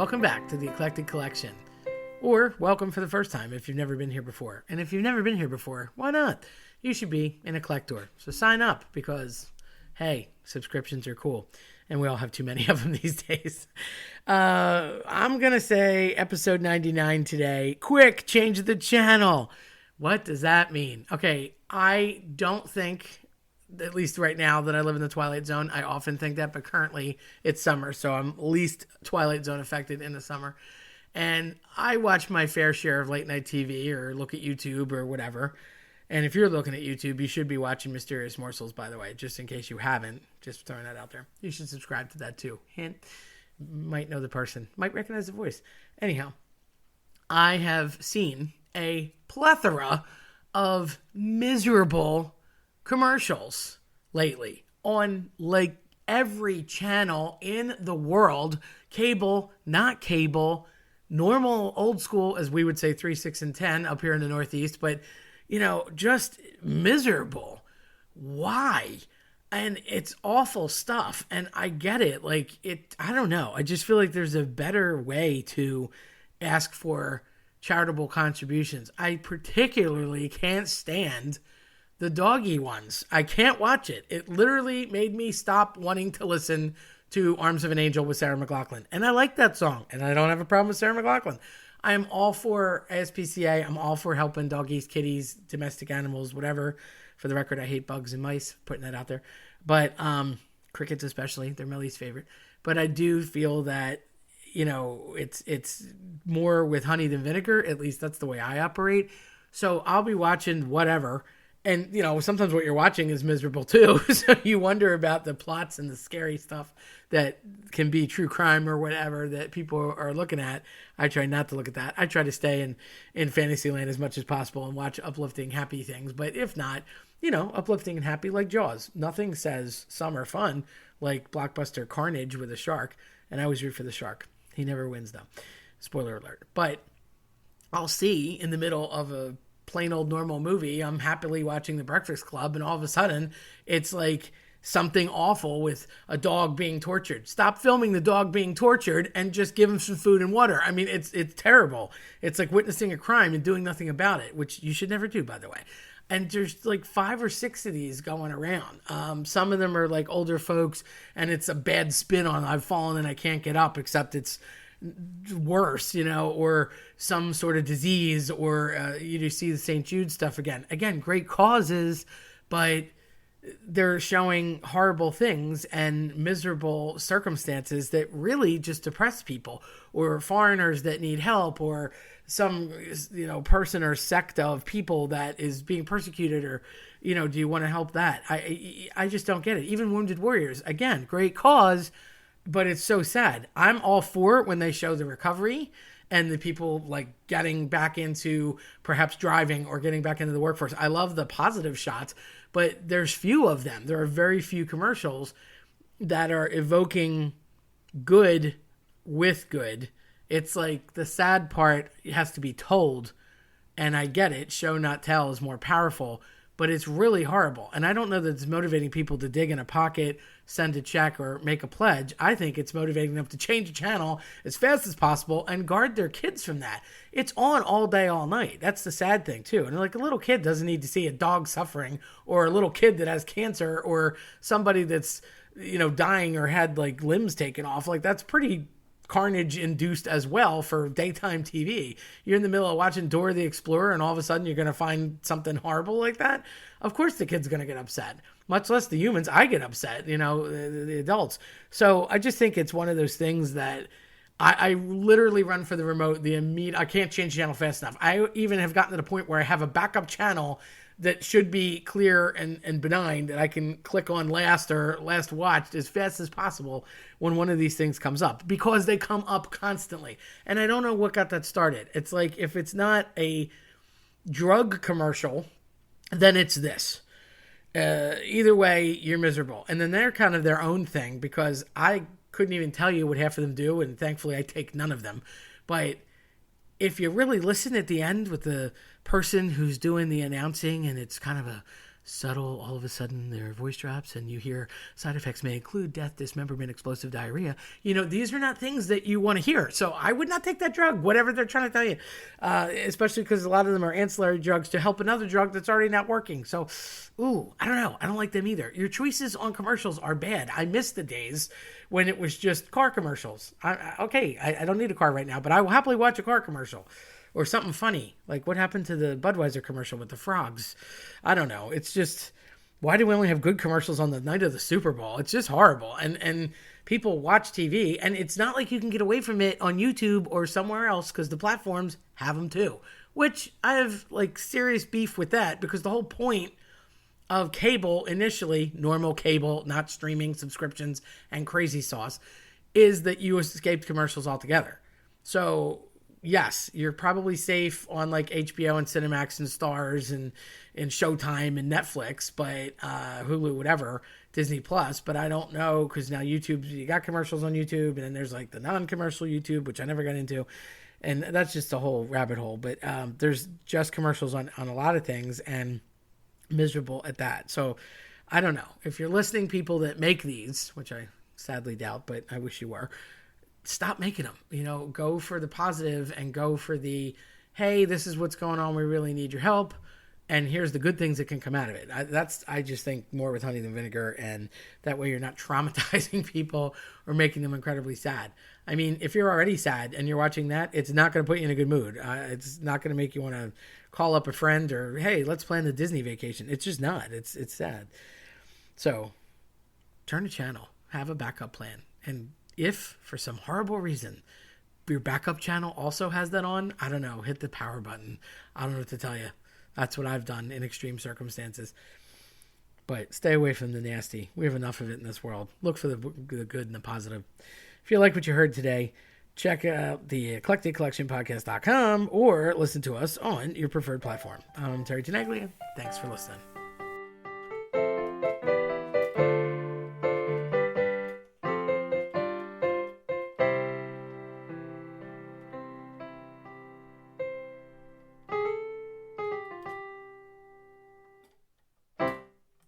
Welcome back to the Eclectic Collection. Or welcome for the first time if you've never been here before. And if you've never been here before, why not? You should be an Eclector. So sign up because, hey, subscriptions are cool. And we all have too many of them these days. I'm going to say episode 99 today. Quick, change the channel. What does that mean? Okay, I don't think, at least right now that I live in the Twilight Zone, I often think that, but currently it's summer, so I'm least Twilight Zone affected in the summer. And I watch my fair share of late night TV or look at YouTube or whatever. And if you're looking at YouTube, you should be watching Mysterious Morsels, by the way, just in case you haven't. Just throwing that out there. You should subscribe to that too. Hint, might know the person, might recognize the voice. Anyhow, I have seen a plethora of miserable commercials lately on like every channel in the world. Cable, not cable, normal, old school, as we would say, 3, 6, and 10 up here in the Northeast, but you know, just miserable. Why? And it's awful stuff. And I get it. Like I don't know. I just feel like there's a better way to ask for charitable contributions. I particularly can't stand the doggy ones. I can't watch it. It literally made me stop wanting to listen to Arms of an Angel with Sarah McLachlan. And I like that song. And I don't have a problem with Sarah McLachlan. I am all for ASPCA. I'm all for helping doggies, kitties, domestic animals, whatever. For the record, I hate bugs and mice, putting that out there. But crickets especially, they're my least favorite. But I do feel that, you know, it's more with honey than vinegar. At least that's the way I operate. So I'll be watching whatever. And, you know, sometimes what you're watching is miserable too. So you wonder about the plots and the scary stuff that can be true crime or whatever that people are looking at. I try not to look at that. I try to stay in Fantasyland as much as possible and watch uplifting, happy things. But if not, you know, uplifting and happy like Jaws. Nothing says summer fun like blockbuster carnage with a shark. And I always root for the shark. He never wins though. Spoiler alert. But I'll see in the middle of a plain old normal movie, I'm happily watching The Breakfast Club, and all of a sudden it's like something awful with a dog being tortured. Stop filming the dog being tortured and just give him some food and water. I mean, it's terrible. It's like witnessing a crime and doing nothing about it, which you should never do, by the way. And there's like 5 or 6 of these going around. Some of them are like older folks, and it's a bad spin on I've fallen and I can't get up, except it's worse, you know, or some sort of disease, or you see the St. Jude stuff again. Again, great causes, but they're showing horrible things and miserable circumstances that really just depress people, or foreigners that need help, or some, you know, person or sect of people that is being persecuted, or, you know, do you want to help that? I just don't get it. Even Wounded Warriors, again, great cause, but it's so sad. I'm all for it when they show the recovery and the people like getting back into perhaps driving or getting back into the workforce. I love the positive shots, but there's few of them. There are very few commercials that are evoking good with good. It's like the sad part has to be told, and I get it. Show, not tell is more powerful, but it's really horrible. And I don't know that it's motivating people to dig in a pocket, send a check, or make a pledge. I think it's motivating them to change a channel as fast as possible and guard their kids from that. It's on all day, all night. That's the sad thing, too. And like a little kid doesn't need to see a dog suffering, or a little kid that has cancer, or somebody that's, you know, dying or had like limbs taken off. Like that's pretty carnage induced as well for daytime TV. You're in the middle of watching Dora the Explorer and all of a sudden you're going to find something horrible like that. Of course the kid's going to get upset, much less the humans. I get upset, you know, the adults. So I just think it's one of those things that I literally run for the remote, I can't change the channel fast enough. I even have gotten to the point where I have a backup channel that should be clear and benign that I can click on last or last watched as fast as possible when one of these things comes up, because they come up constantly. And I don't know what got that started. It's like, if it's not a drug commercial, then it's this. Either way, you're miserable. And then they're kind of their own thing, because I couldn't even tell you what half of them do, and thankfully I take none of them. But if you really listen at the end with the person who's doing the announcing, and it's kind of a subtle, all of a sudden their voice drops and you hear side effects may include death, dismemberment, explosive diarrhea. These are not things that you want to hear. So I would not take that drug, whatever they're trying to tell you, especially because a lot of them are ancillary drugs to help another drug that's already not working. So, I don't know. I don't like them either. Your choices on commercials are bad. I miss the days when it was just car commercials. I don't need a car right now, but I will happily watch a car commercial. Or something funny, like what happened to the Budweiser commercial with the frogs? I don't know. It's just, why do we only have good commercials on the night of the Super Bowl? It's just horrible. And people watch TV, and it's not like you can get away from it on YouTube or somewhere else because the platforms have them too. Which I have serious beef with that, because the whole point of cable initially, normal cable, not streaming subscriptions and crazy sauce, is that you escape commercials altogether. So yes, you're probably safe on HBO and Cinemax and Starz and Showtime and Netflix, but Hulu, whatever, Disney Plus. But I don't know, because now YouTube, you got commercials on YouTube, and then there's the non-commercial YouTube, which I never got into, and that's just a whole rabbit hole. But there's just commercials on a lot of things, and miserable at that. So I don't know. If you're listening, people that make these, which I sadly doubt, but I wish you were, stop making them. Go for the positive and go for the, hey, this is what's going on, we really need your help, and here's the good things that can come out of it. I just think more with honey than vinegar, and that way you're not traumatizing people or making them incredibly sad. I mean, if you're already sad and you're watching that, it's not going to put you in a good mood. It's not going to make you want to call up a friend or, hey, let's plan the Disney vacation. It's just not. It's sad. So turn the channel, have a backup plan, and if, for some horrible reason, your backup channel also has that on, I don't know, hit the power button. I don't know what to tell you. That's what I've done in extreme circumstances. But stay away from the nasty. We have enough of it in this world. Look for the good and the positive. If you like what you heard today, check out the eclecticcollectionpodcast.com or listen to us on your preferred platform. I'm Terry Tenaglia. Thanks for listening.